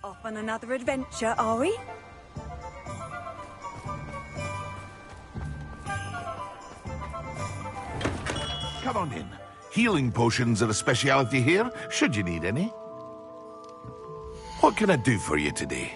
Off on another adventure, are we? Come on in. Healing potions are a speciality here, should you need any. What can I do for you today?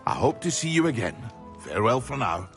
I hope to see you again. Farewell for now.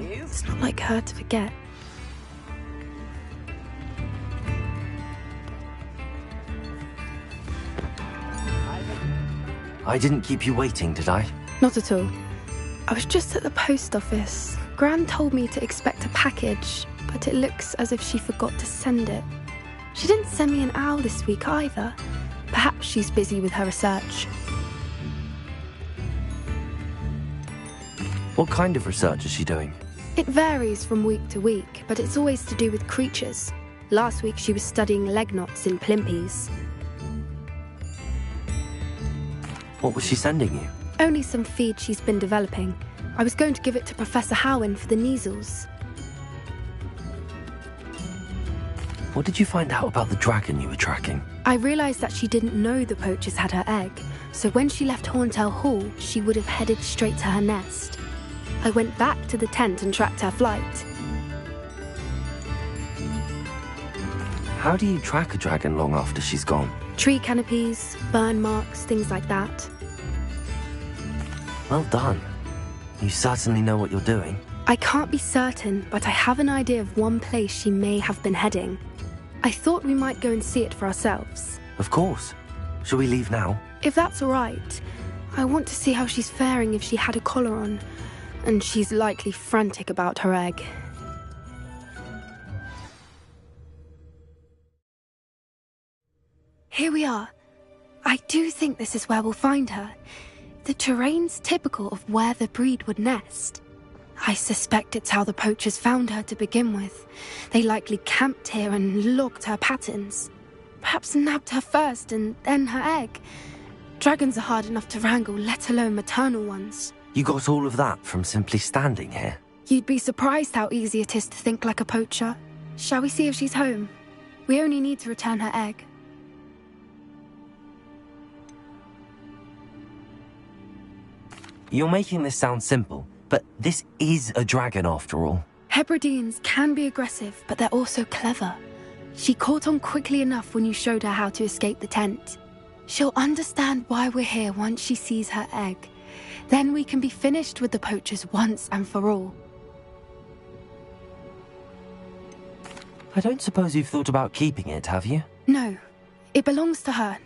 It's not like her to forget. I didn't keep you waiting, did I? Not at all. I was just at the post office. Gran told me to expect a package, but it looks as if she forgot to send it. She didn't send me an owl this week either. Perhaps she's busy with her research. What kind of research is she doing? It varies from week to week, but it's always to do with creatures. Last week she was studying leg knots in plimpies. What was she sending you? Only some feed she's been developing. I was going to give it to Professor Howen for the measles. What did you find out about the dragon you were tracking? I realised that she didn't know the poachers had her egg, so when she left Horntail Hall, she would have headed straight to her nest. I went back to the tent and tracked her flight. How do you track a dragon long after she's gone? Tree canopies, burn marks, things like that. Well done. You certainly know what you're doing. I can't be certain, but I have an idea of one place she may have been heading. I thought we might go and see it for ourselves. Of course. Shall we leave now? If that's all right. I want to see how she's faring if she had a collar on. And she's likely frantic about her egg. Here we are. I do think this is where we'll find her. The terrain's typical of where the breed would nest. I suspect it's how the poachers found her to begin with. They likely camped here and logged her patterns. Perhaps nabbed her first and then her egg. Dragons are hard enough to wrangle, let alone maternal ones. You got all of that from simply standing here? You'd be surprised how easy it is to think like a poacher. Shall we see if she's home? We only need to return her egg. You're making this sound simple, but this is a dragon after all. Hebrideans can be aggressive, but they're also clever. She caught on quickly enough when you showed her how to escape the tent. She'll understand why we're here once she sees her egg. Then we can be finished with the poachers once and for all. I don't suppose you've thought about keeping it, have you? No, it belongs to her.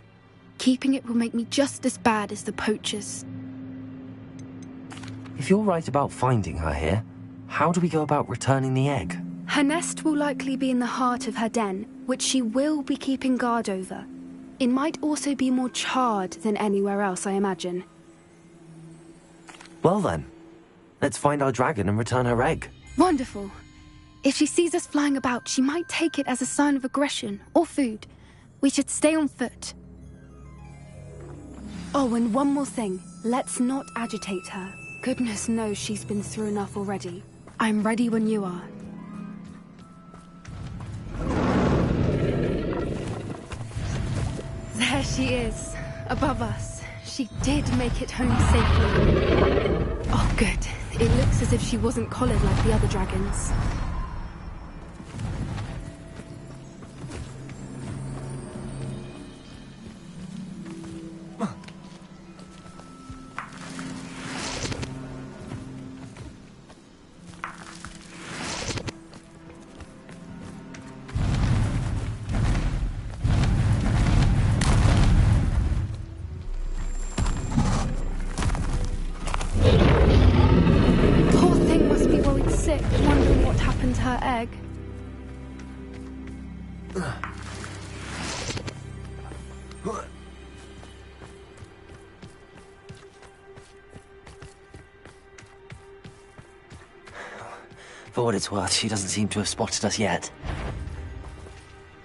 Keeping it will make me just as bad as the poachers. If you're right about finding her here, how do we go about returning the egg? Her nest will likely be in the heart of her den, which she will be keeping guard over. It might also be more charred than anywhere else, I imagine. Well then, let's find our dragon and return her egg. Wonderful. If she sees us flying about, she might take it as a sign of aggression or food. We should stay on foot. Oh, and one more thing. Let's not agitate her. Goodness knows she's been through enough already. I'm ready when you are. There she is, above us. She did make it home safely. Oh, good. It looks as if she wasn't collared like the other dragons. Wondering what happened to her egg. For what it's worth, she doesn't seem to have spotted us yet.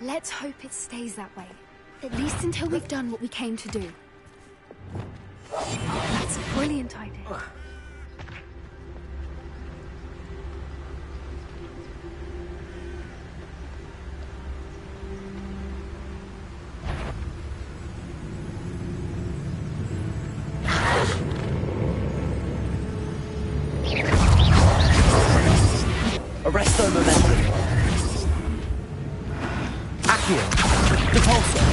Let's hope it stays that way. At least until we've done what we came to do. That's a brilliant idea. Arresto momentum. Accio. Repulsor.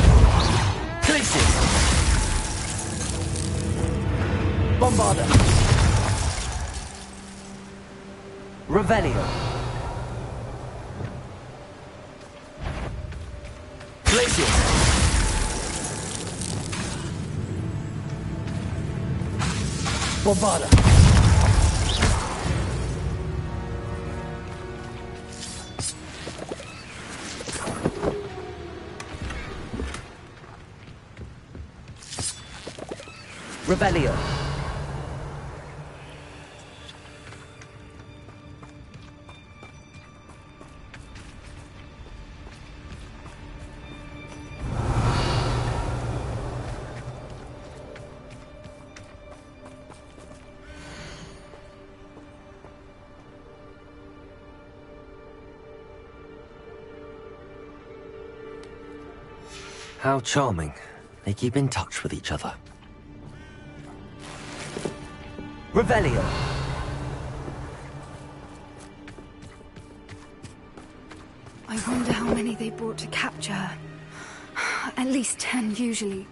Glacis. Bombarda. Revelio. Glacius. Bombarda. Revelio. How charming. They keep in touch with each other. Revelio. I wonder how many they brought to capture her. At least 10, usually.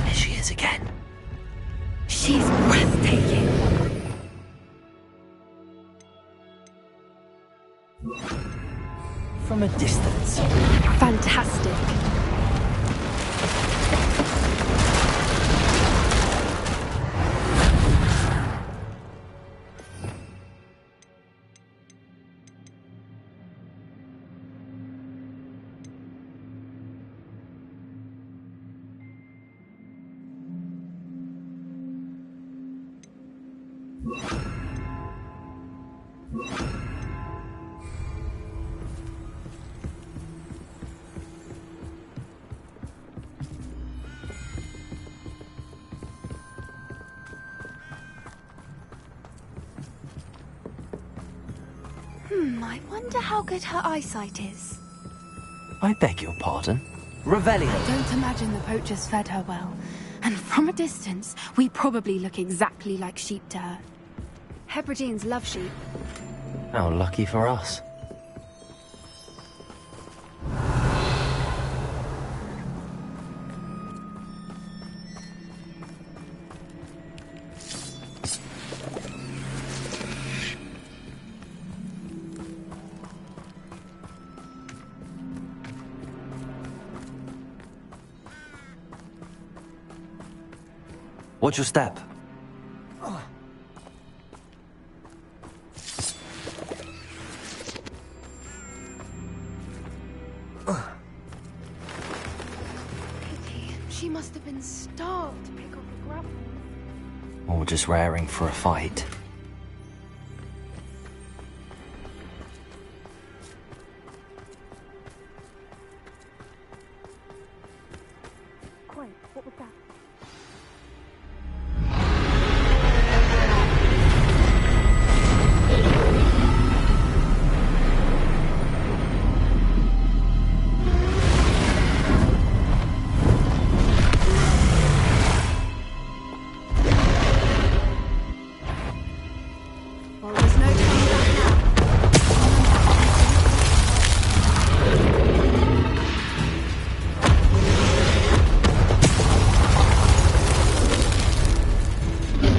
There she is again. She's breathtaking. From a distance. Fantastic. I wonder how good her eyesight is. I beg your pardon? Revelio. I don't imagine the poachers fed her well. And from a distance, we probably look exactly like sheep to her. Hebrideans love sheep. How lucky for us. Watch your step. Pity. She must have been starved to pick up a grapple. Or just raring for a fight. Quite. What was that? Well, there's no turning back now.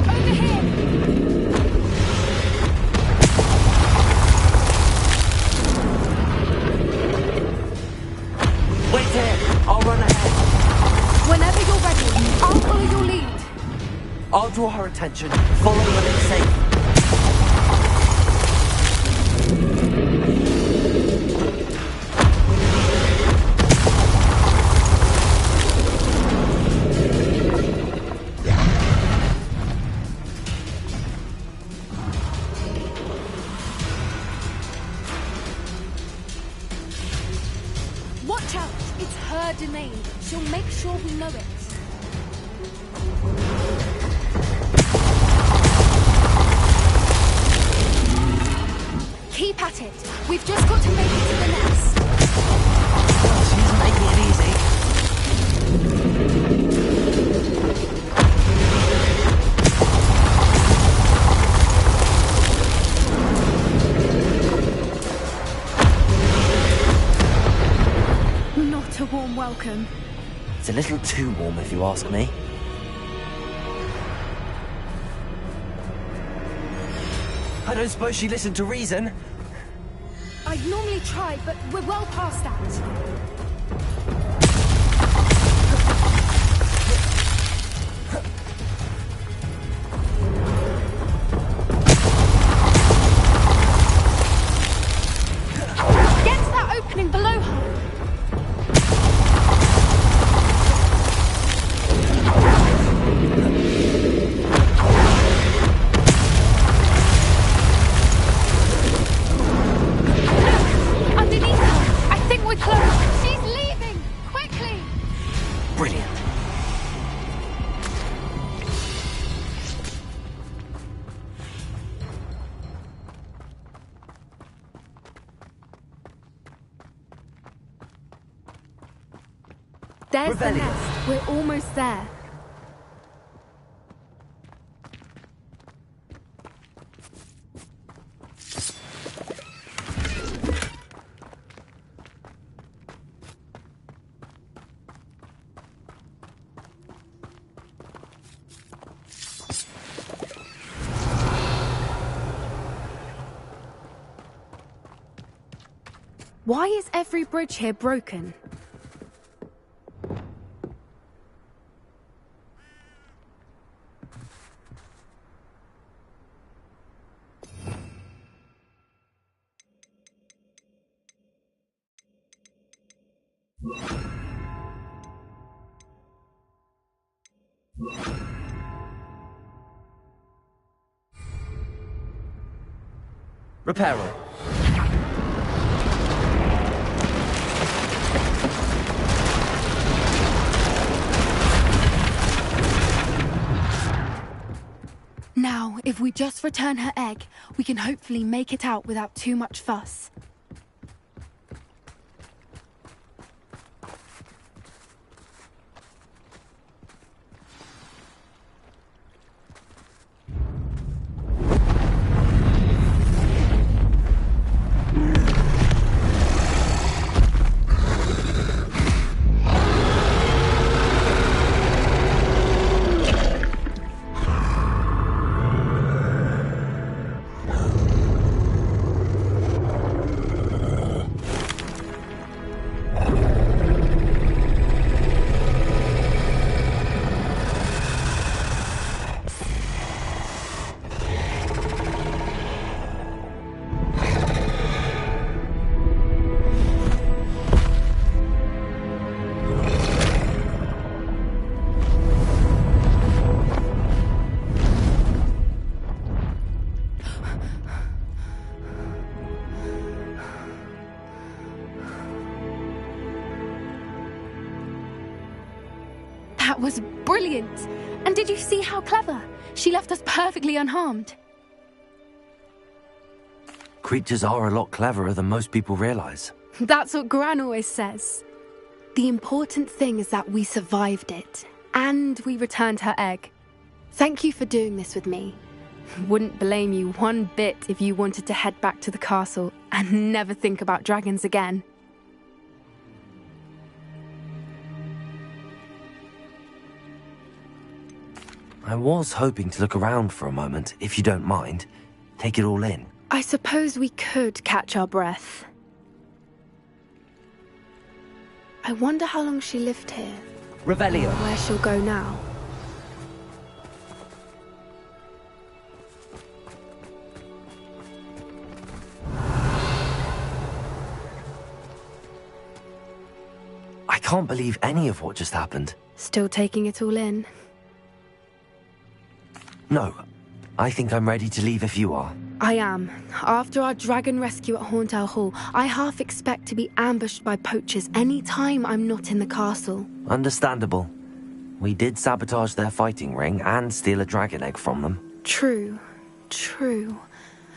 Over here! Wait here! I'll run ahead. Whenever you're ready, I'll follow your lead. I'll draw her attention. Follow when it's safe. Watch out! It's her domain. She'll make sure we know it. Keep at it. We've just got to make it to the nest. She isn't making it easy. Not a warm welcome. It's a little too warm if you ask me. I don't suppose she listened to reason. I'd normally try, but we're well past that. Get to that opening below her. Underneath her. I think we're close. She's leaving. Quickly. Brilliant. There's Rebellion. the nest. We're almost there. Why is every bridge here broken? Repairer. Now, if we just return her egg, we can hopefully make it out without too much fuss. That was brilliant! And did you see how clever? She left us perfectly unharmed. Creatures are a lot cleverer than most people realize. That's what Gran always says. The important thing is that we survived it, and we returned her egg. Thank you for doing this with me. Wouldn't blame you one bit if you wanted to head back to the castle and never think about dragons again. I was hoping to look around for a moment, if you don't mind. Take it all in. I suppose we could catch our breath. I wonder how long she lived here. Revelio. Or where she'll go now. I can't believe any of what just happened. Still taking it all in. No, I think I'm ready to leave if you are. I am. After our dragon rescue at Horntail Hall, I half expect to be ambushed by poachers any time I'm not in the castle. Understandable. We did sabotage their fighting ring and steal a dragon egg from them. True.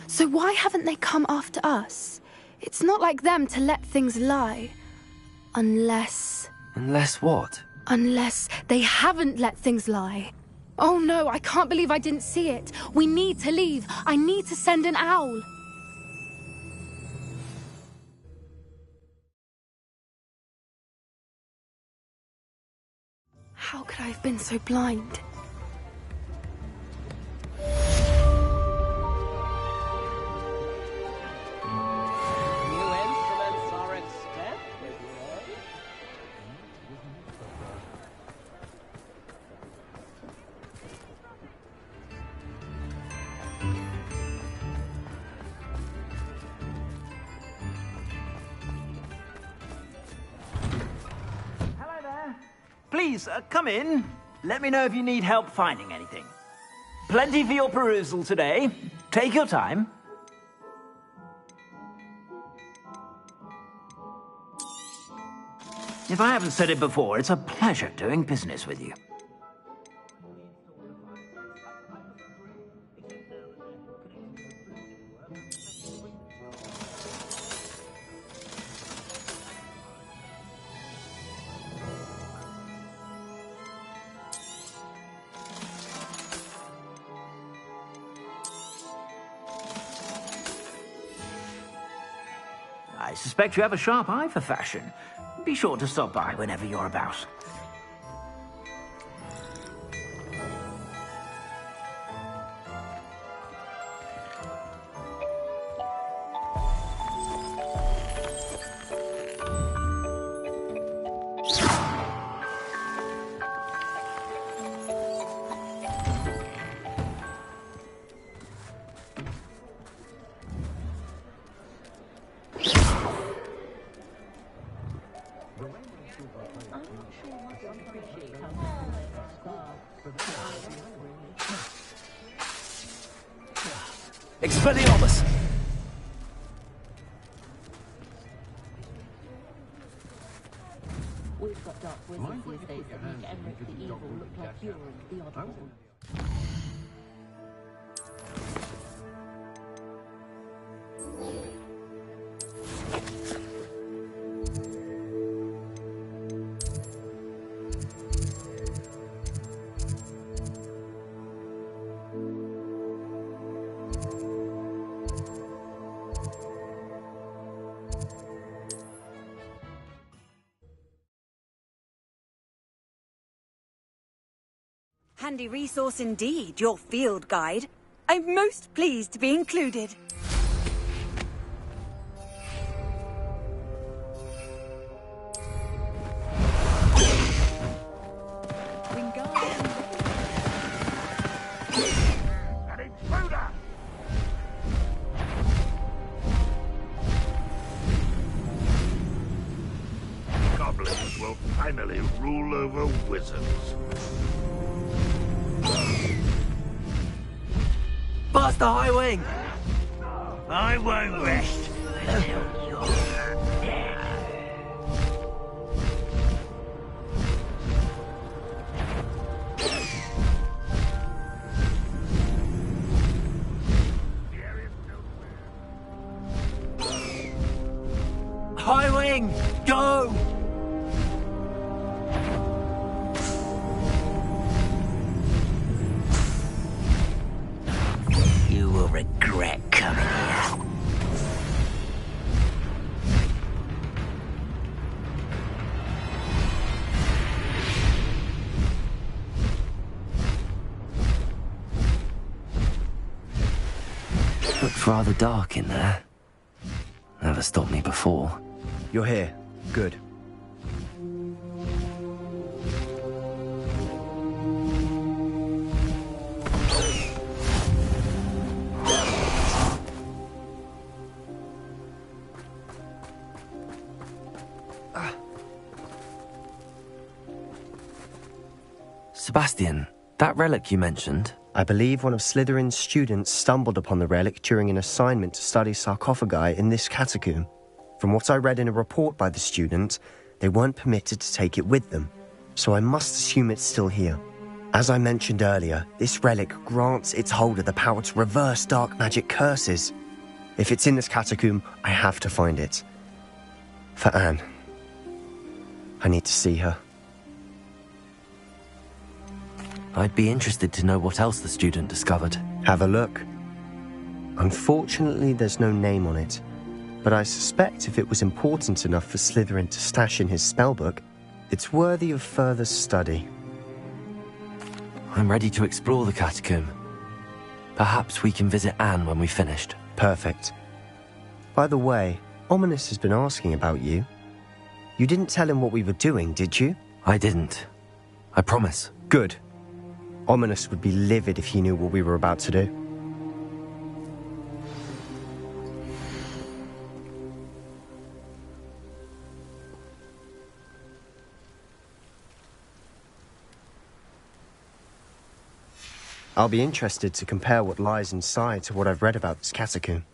So why haven't they come after us? It's not like them to let things lie. Unless what? Unless they haven't let things lie. Oh no, I can't believe I didn't see it. We need to leave. I need to send an owl. How could I have been so blind? New instruments are at step with you. Hello there. Please, come in. Let me know if you need help finding anything. Plenty for your perusal today. Take your time. If I haven't said it before, it's a pleasure doing business with you. I suspect you have a sharp eye for fashion. Be sure to stop by whenever you're about. Expelliarmus! We've got dark wizards these days that make Emmerich the Evil look like you're the oddball. Handy resource indeed, your field guide. I'm most pleased to be included. Goblins will finally rule over wizards. Bust the high wing! I won't rest until you're dead. leaving! Go! You will regret coming here. Looked rather dark in there. Never stopped me before. You're here. Good. Sebastian, that relic you mentioned, I believe one of Slytherin's students stumbled upon the relic during an assignment to study sarcophagi in this catacomb. From what I read in a report by the student, they weren't permitted to take it with them, so I must assume it's still here. As I mentioned earlier, this relic grants its holder the power to reverse dark magic curses. If it's in this catacomb, I have to find it. For Anne. I need to see her. I'd be interested to know what else the student discovered. Have a look. Unfortunately, there's no name on it, but I suspect if it was important enough for Slytherin to stash in his spellbook, it's worthy of further study. I'm ready to explore the catacomb. Perhaps we can visit Anne when we've finished. Perfect. By the way, Ominous has been asking about you. You didn't tell him what we were doing, did you? I didn't. I promise. Good. Ominous would be livid if he knew what we were about to do. I'll be interested to compare what lies inside to what I've read about this catacomb.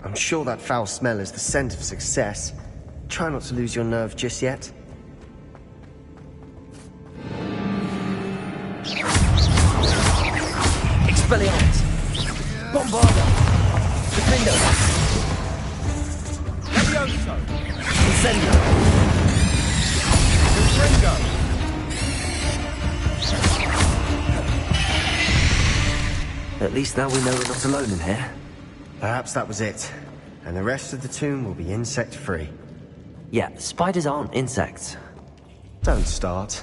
I'm sure that foul smell is the scent of success. Try not to lose your nerve just yet. Expelliarmus! Bombarda! Defendo! Levioso! Incendio! Confringo! At least now we know we're not alone in here. Perhaps that was it, and the rest of the tomb will be insect-free. Yeah, spiders aren't insects. Don't start.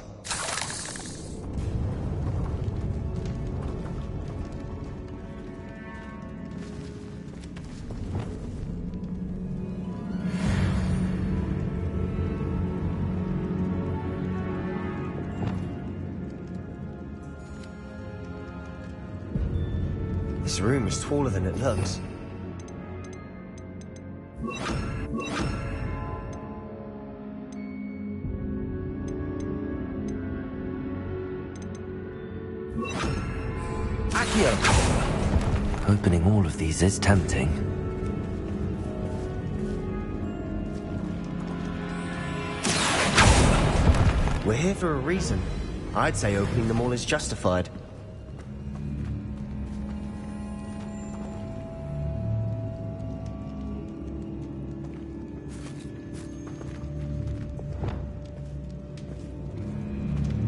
This room is taller than it looks. Opening all of these is tempting. We're here for a reason. I'd say opening them all is justified.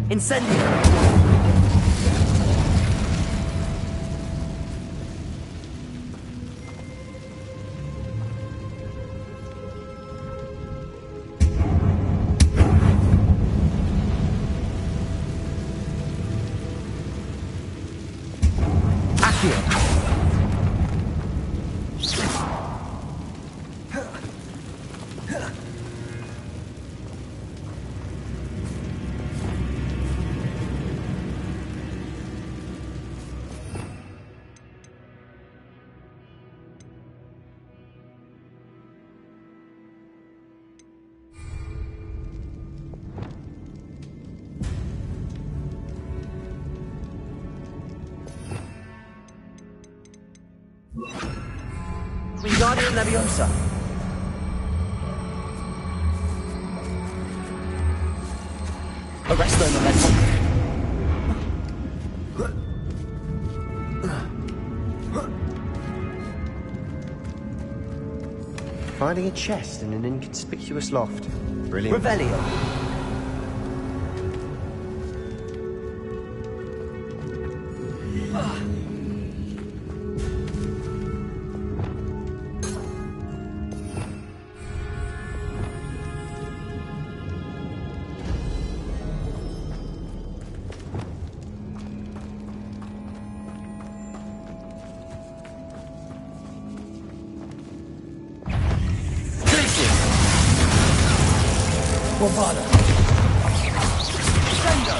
Incendio! Wingardium Leviosa. Arresto Memento. Finding a chest in an inconspicuous loft. Brilliant. Revelio. Bovada. Sendo.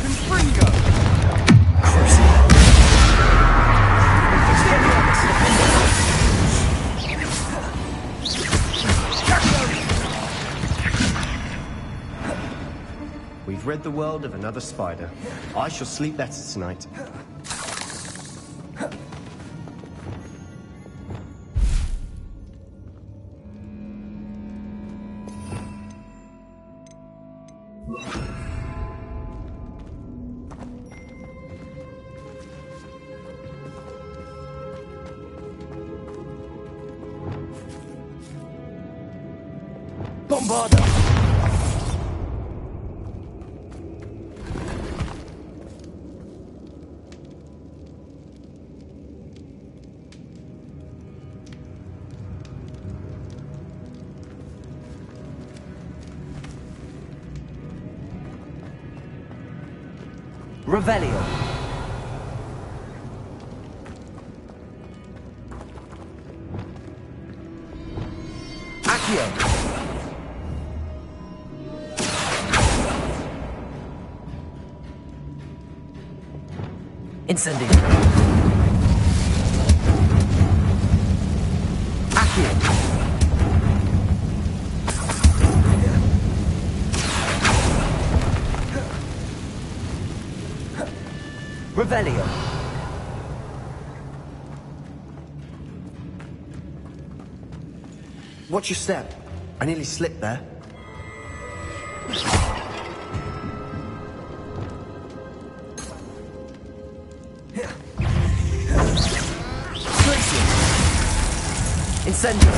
Confringo. We've rid the world of another spider. I shall sleep better tonight. Bombarda. Revelio. Accio. Incendio. Accio. Revelio. Watch your step. I nearly slipped there. Incendio.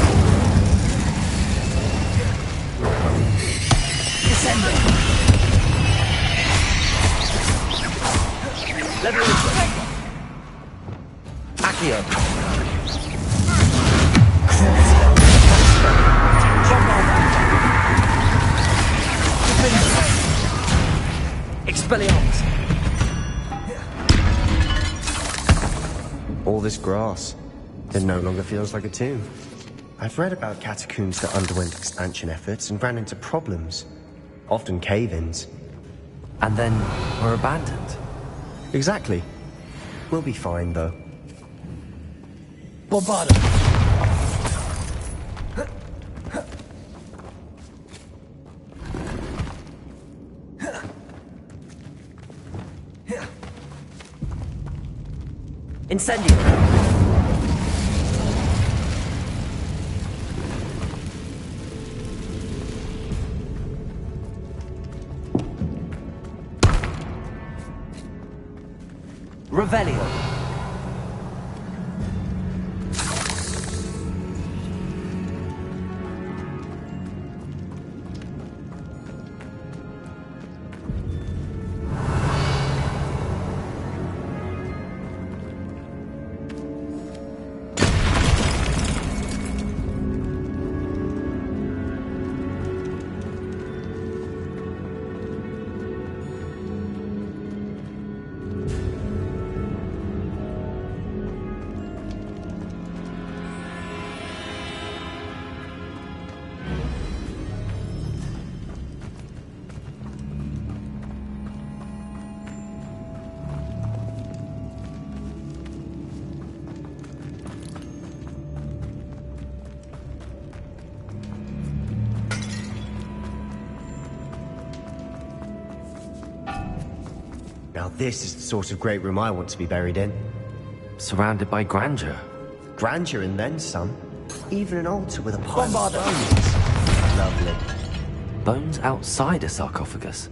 Descendo. Level Accio. Expelliarmus. All this grass. It no longer feels like a tomb. I've read about catacombs that underwent expansion efforts and ran into problems. Often cave-ins. And then were abandoned. Exactly. We'll be fine, though. Bombarda. Incendio. Revelio. Now this is the sort of great room I want to be buried in. Surrounded by grandeur. Grandeur and then some. Even an altar with a pile of Bombarda. bones. Lovely. Bones outside a sarcophagus.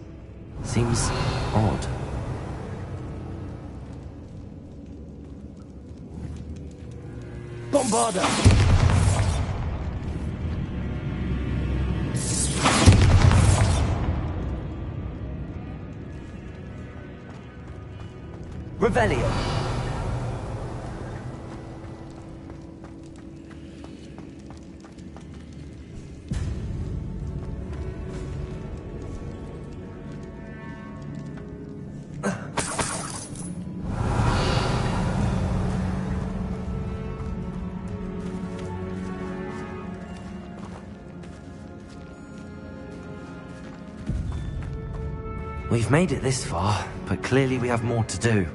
Seems odd. Bombarda. Revelio. We've made it this far, but clearly we have more to do.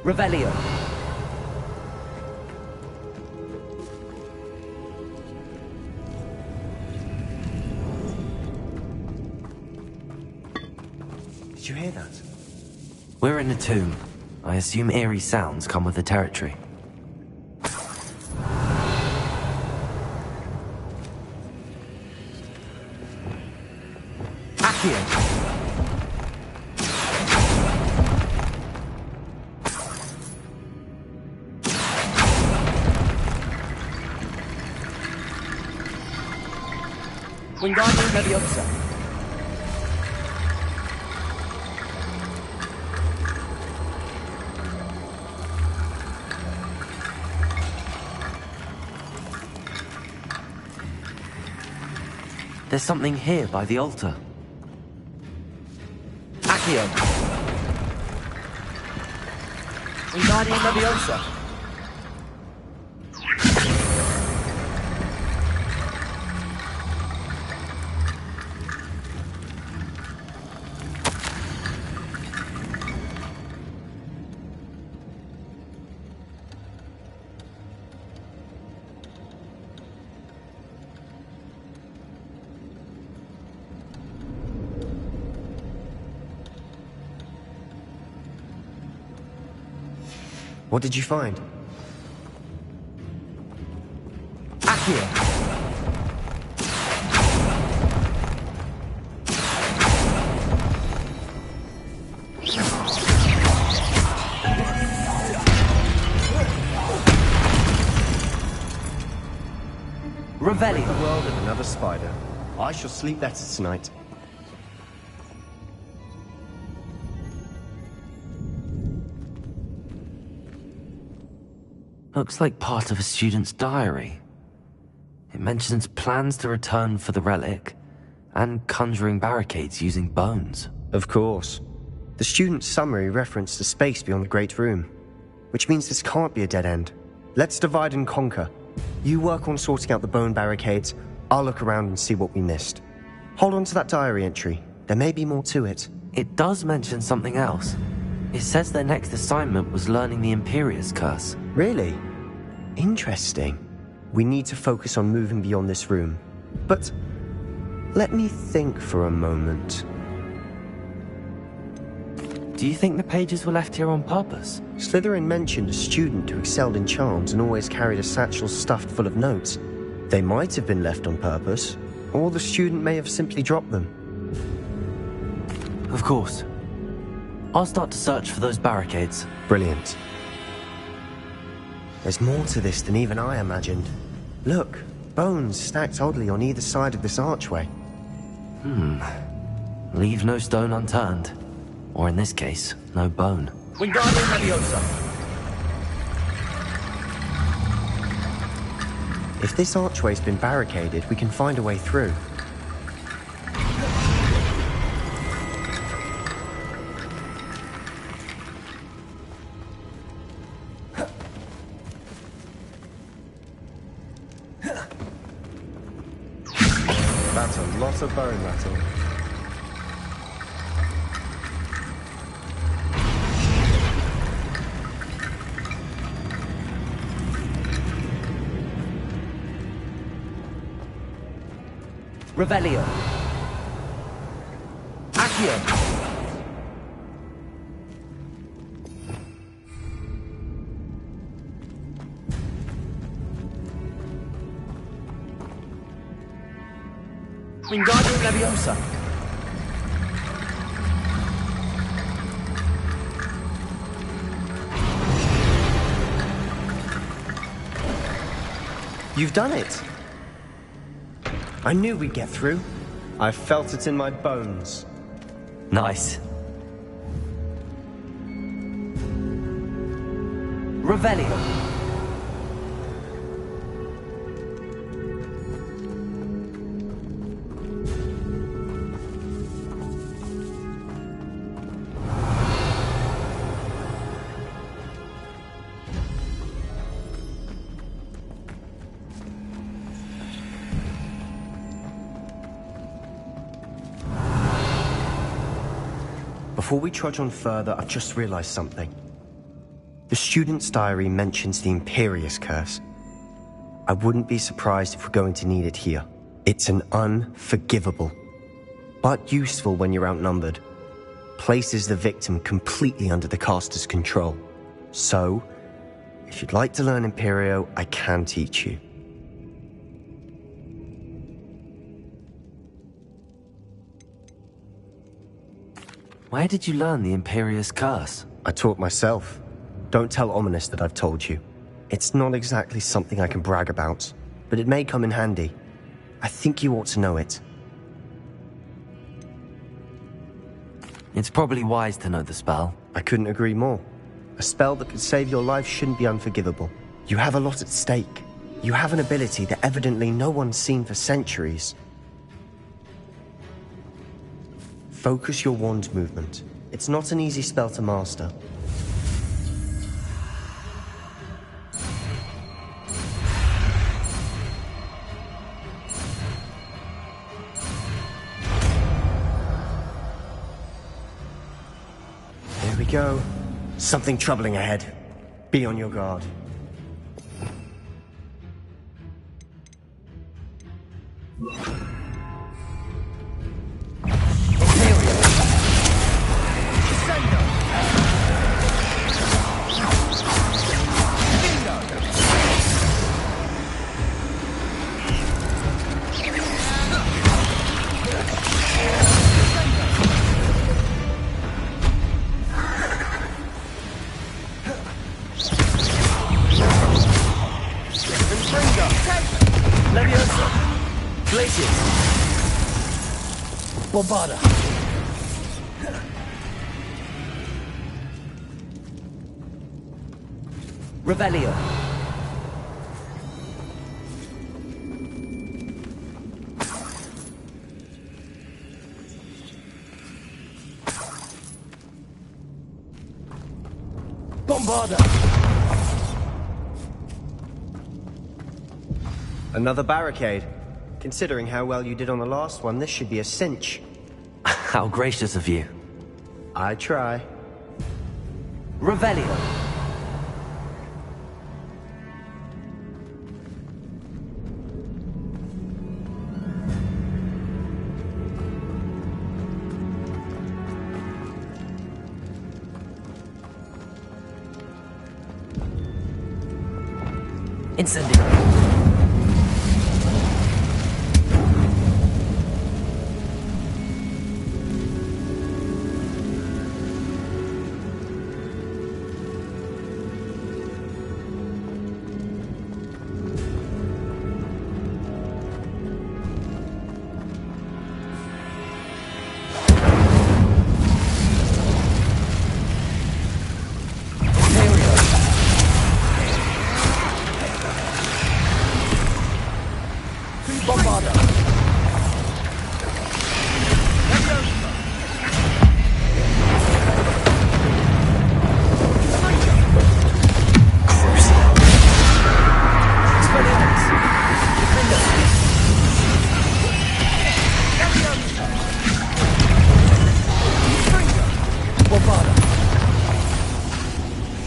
Revelio. Did you hear that? We're in a tomb. I assume eerie sounds come with the territory. Accio! Wingardium Leviosa. There's something here by the altar. Accio! Wingardium Leviosa. What did you find? Accio! Revelio. The world of another spider. I shall sleep better tonight. Looks like part of a student's diary. It mentions plans to return for the relic and conjuring barricades using bones. Of course. The student's summary referenced a space beyond the Great Room, which means this can't be a dead end. Let's divide and conquer. You work on sorting out the bone barricades, I'll look around and see what we missed. Hold on to that diary entry. There may be more to it. It does mention something else. It says their next assignment was learning the Imperius Curse. Really? Interesting. We need to focus on moving beyond this room. But let me think for a moment. Do you think the pages were left here on purpose? Slytherin mentioned a student who excelled in charms and always carried a satchel stuffed full of notes. They might have been left on purpose, or the student may have simply dropped them. Of course. I'll start to search for those barricades. Brilliant. There's more to this than even I imagined. Look, bones stacked oddly on either side of this archway. Leave no stone unturned. Or in this case, no bone. Wingardium Leviosa. If this archway's been barricaded, we can find a way through. That's a lot of bone rattle. Revelio. Accio. Wingardium Leviosa. You've done it. I knew we'd get through. I felt it in my bones. Nice. Revelio. Before we trudge on further, I've just realized something. The student's diary mentions the Imperious Curse. I wouldn't be surprised if we're going to need it here. It's an unforgivable, but useful when you're outnumbered. Places the victim completely under the caster's control. So, if you'd like to learn Imperio, I can teach you. Where did you learn the Imperious Curse? I taught myself. Don't tell Ominous that I've told you. It's not exactly something I can brag about, but it may come in handy. I think you ought to know it. It's probably wise to know the spell. I couldn't agree more. A spell that could save your life shouldn't be unforgivable. You have a lot at stake. You have an ability that evidently no one's seen for centuries. Focus your wand movement. It's not an easy spell to master. Here we go. Something troubling ahead. Be on your guard. Bombarda. Revelio. Bombarda. Another barricade. Considering how well you did on the last one, this should be a cinch. How gracious of you. I try. Revelio. Incendio.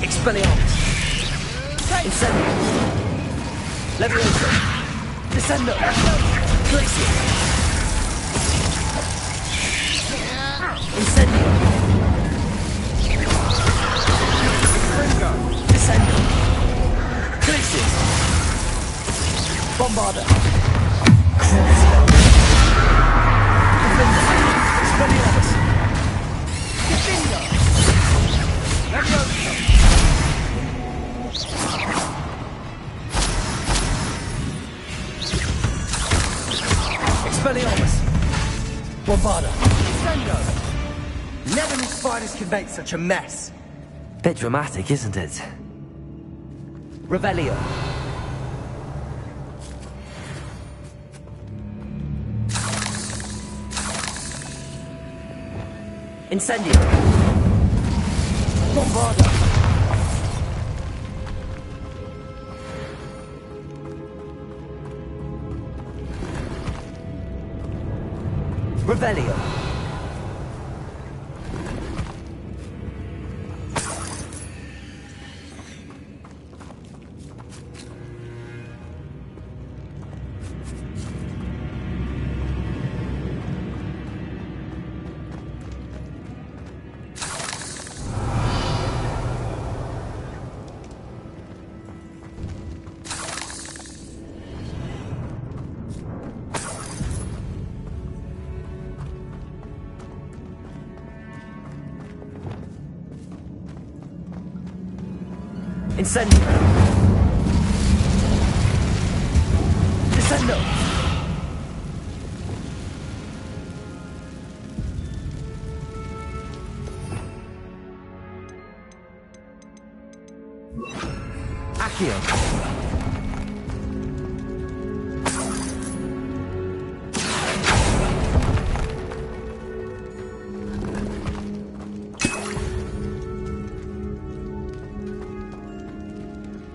Incendio. Levioso. Descendo. Glacier. Bombarda! Incendio! Never knew spiders could make such a mess. Bit dramatic, isn't it? Revelio. Incendio. Bombarda. Revelio. Incendio. Descendo. Accio.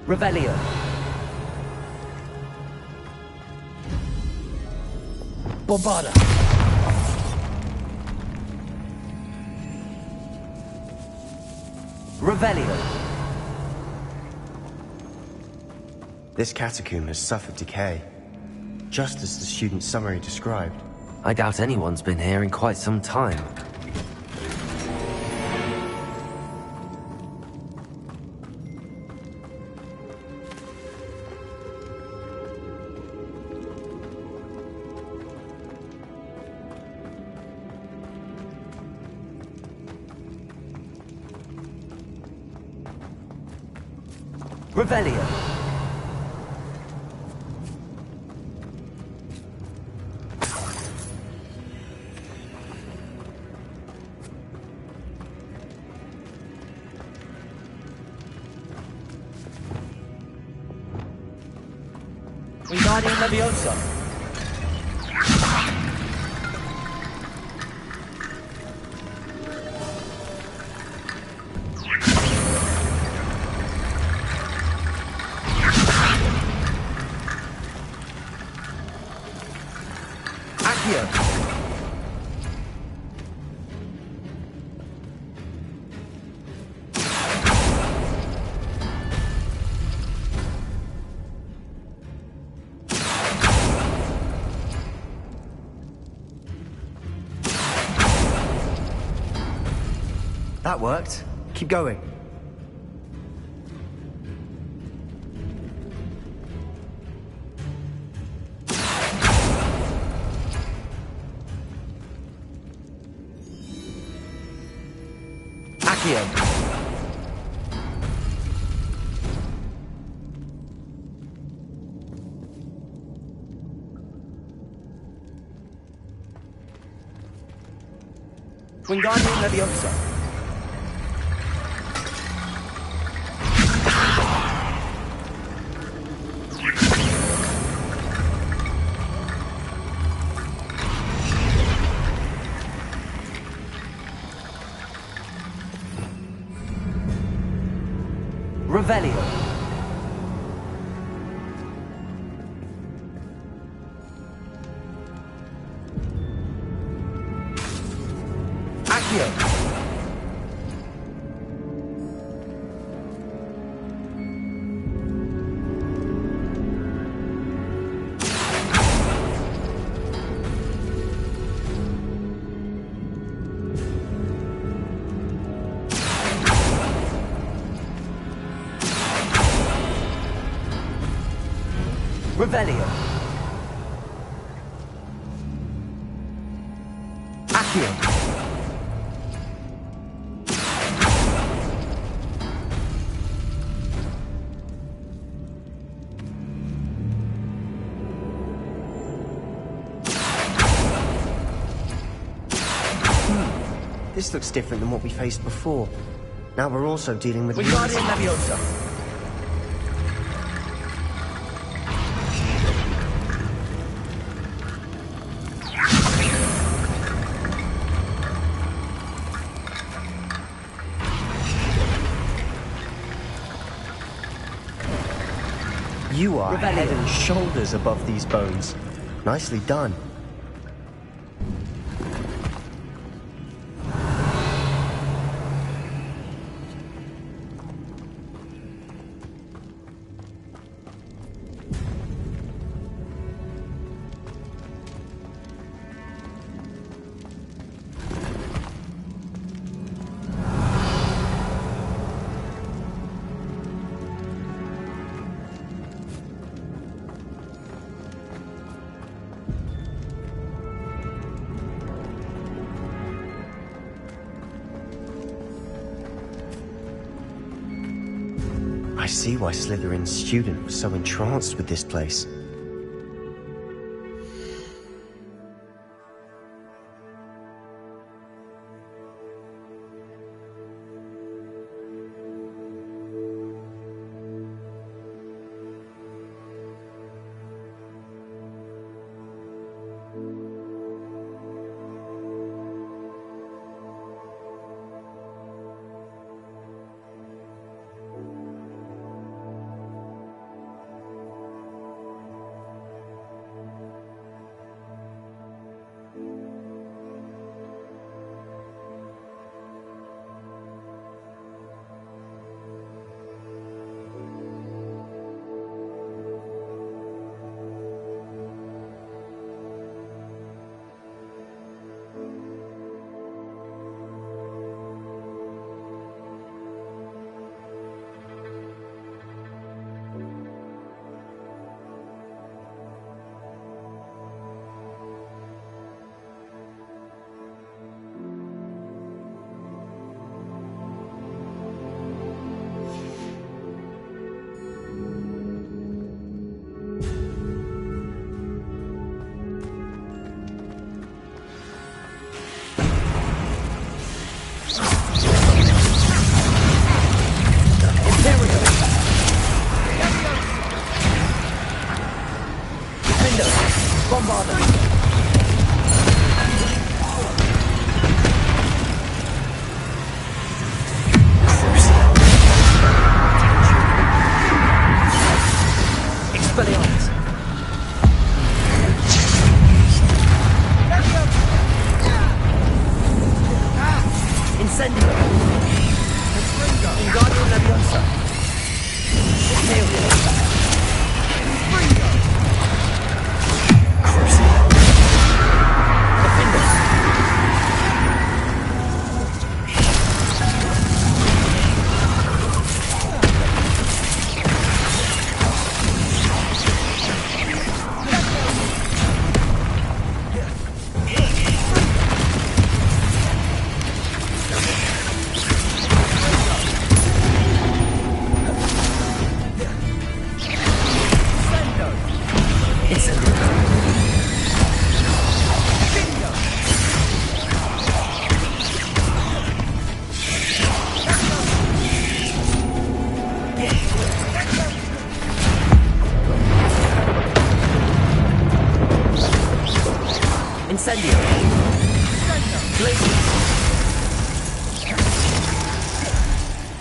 Revelio. Bombarda. Revelio. This catacomb has suffered decay, just as the student's summary described. I doubt anyone's been here in quite some time. Revelio. Wingardium Leviosa. That worked. Keep going. Accio. Wingardium Leviosa. Revelio. Accio. Revelio. Accio. This looks different than what we faced before. Now we're also dealing with... Wingardium Leviosa. You are head and shoulders above these bones. Nicely done. I see why Slytherin's student was so entranced with this place.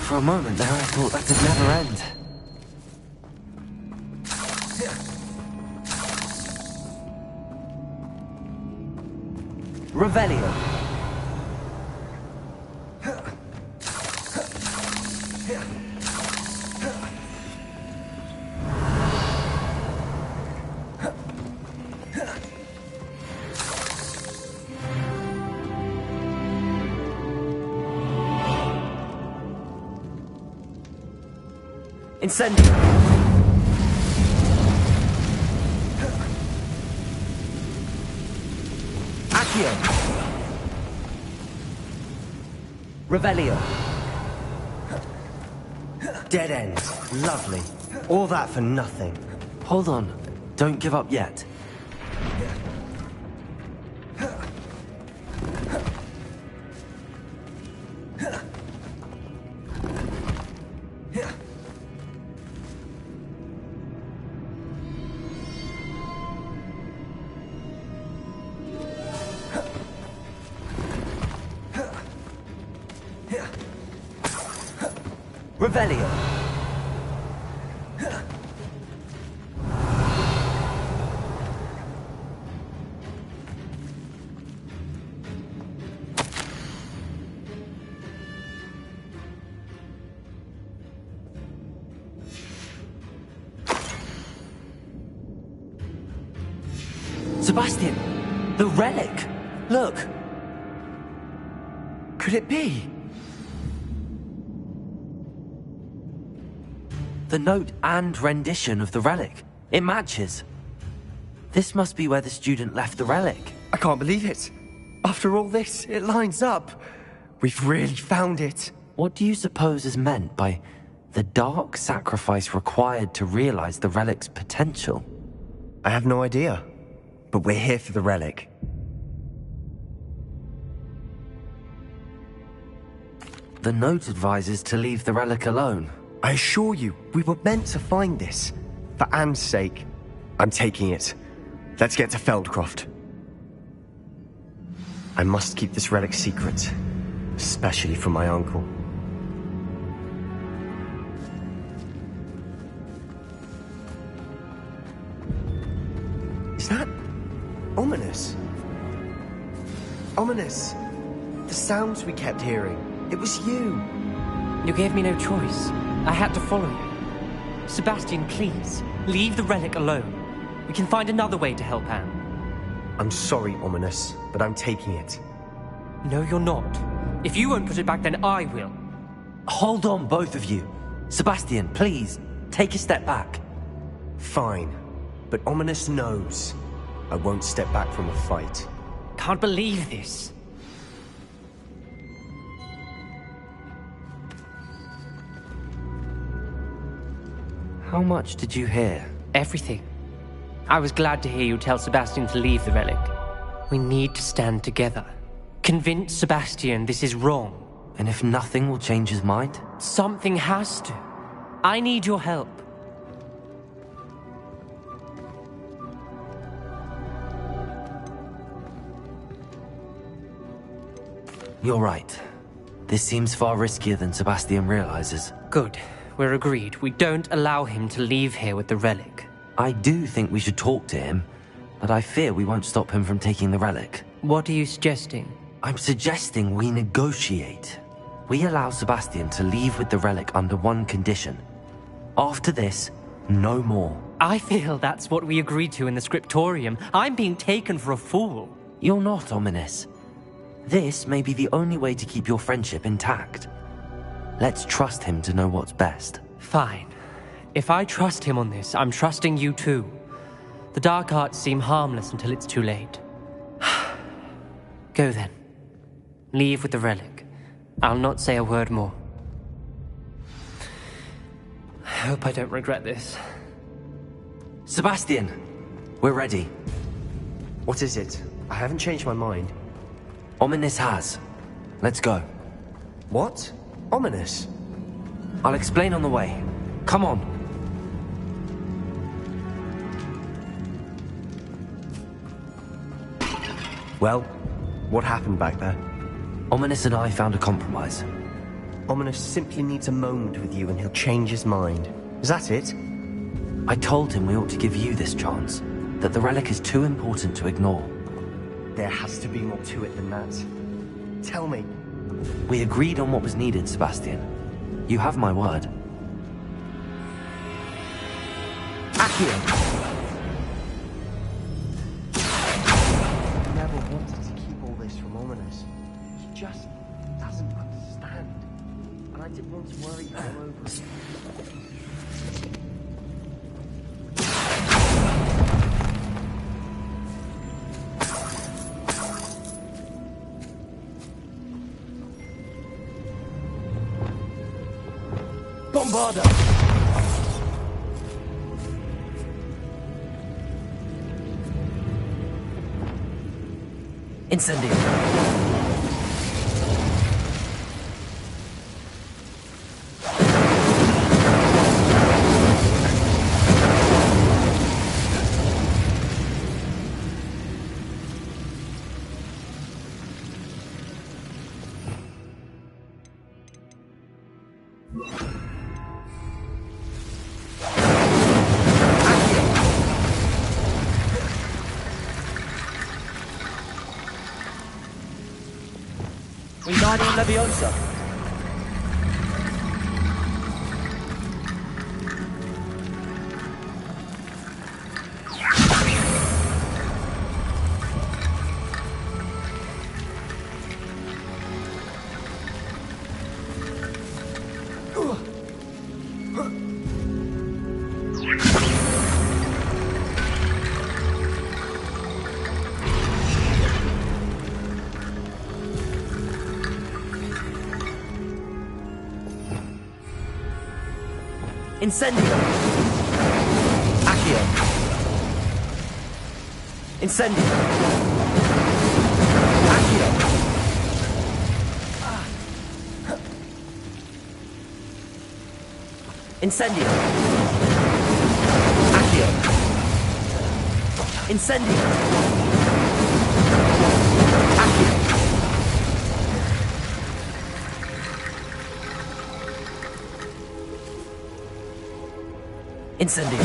For a moment there, I thought that could never end. Revelio. Incendio. Accio. Revelio. Dead end. Lovely. All that for nothing. Hold on. Don't give up yet. Revelio. Sebastian! The relic! Look! Could it be? The note and rendition of the relic. It matches. This must be where the student left the relic. I can't believe it. After all this, it lines up. We've really found it. What do you suppose is meant by the dark sacrifice required to realize the relic's potential? I have no idea. But we're here for the relic. The note advises to leave the relic alone. I assure you, we were meant to find this. For Anne's sake. I'm taking it. Let's get to Feldcroft. I must keep this relic secret. Especially from my uncle. Is that ominous? Ominous. The sounds we kept hearing. It was you. You gave me no choice. I had to follow you. Sebastian, please, leave the relic alone. We can find another way to help Anne. I'm sorry, Ominous, but I'm taking it. No, you're not. If you won't put it back, then I will. Hold on, both of you. Sebastian, please, take a step back. Fine, but Ominous knows. I won't step back from a fight. Can't believe this. How much did you hear? Everything. I was glad to hear you tell Sebastian to leave the relic. We need to stand together. Convince Sebastian this is wrong. And if nothing will change his mind? Something has to. I need your help. You're right. This seems far riskier than Sebastian realizes. Good. We're agreed. We don't allow him to leave here with the relic. I do think we should talk to him, but I fear we won't stop him from taking the relic. What are you suggesting? I'm suggesting we negotiate. We allow Sebastian to leave with the relic under one condition. After this, no more. I feel that's what we agreed to in the scriptorium. I'm being taken for a fool. You're not, Ominous. This may be the only way to keep your friendship intact. Let's trust him to know what's best. Fine. If I trust him on this, I'm trusting you too. The dark arts seem harmless until it's too late. Go then. Leave with the relic. I'll not say a word more. I hope I don't regret this. Sebastian! We're ready. What is it? I haven't changed my mind. Ominous has. Let's go. What? Ominous? I'll explain on the way. Come on. Well, what happened back there? Ominous and I found a compromise. Ominous simply needs a moment with you and he'll change his mind. Is that it? I told him we ought to give you this chance, that the relic is too important to ignore. There has to be more to it than that. Tell me. We agreed on what was needed, Sebastian. You have my word. Accio! I never wanted to keep all this from Ominous. He just doesn't understand. And I didn't want to worry all over again. Bombarda! Incendio! Wingardium Leviosa. Incendio! Accio! Incendio! Accio! Incendio! Accio! Incendio! Accio! Incendio!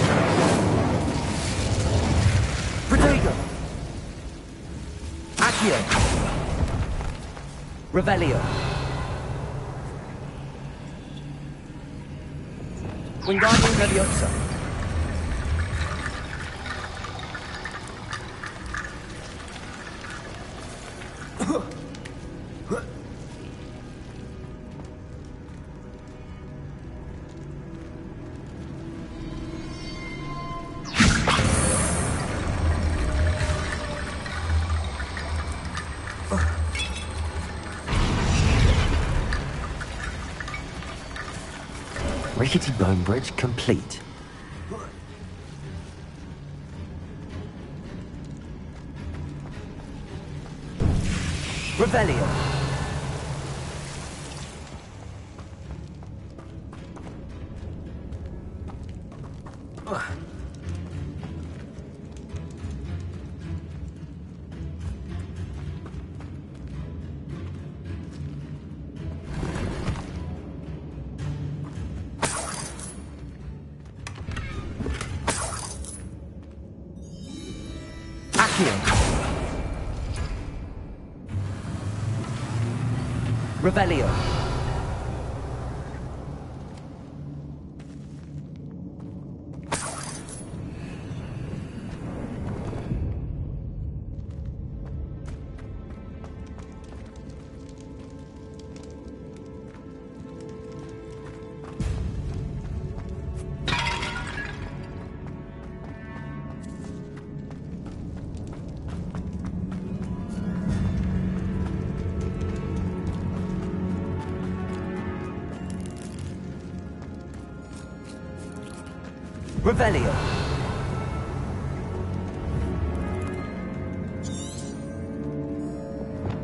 Protego! Accio! Revelio! Wingardium Leviosa! Rickety bone bridge complete. Revelio! Revelio. Revelio.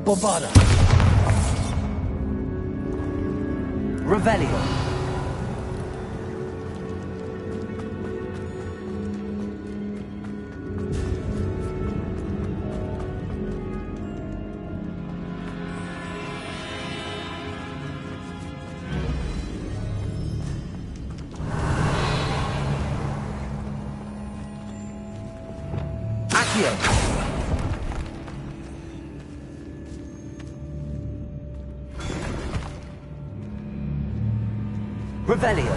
Bombarda. Revelio. Revelio.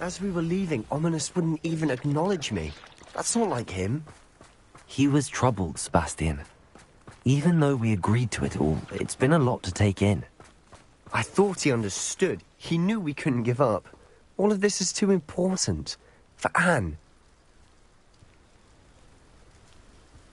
As we were leaving, Ominous wouldn't even acknowledge me. That's not like him. He was troubled, Sebastian. Even though we agreed to it all, it's been a lot to take in. I thought he understood. He knew we couldn't give up. All of this is too important. For Anne.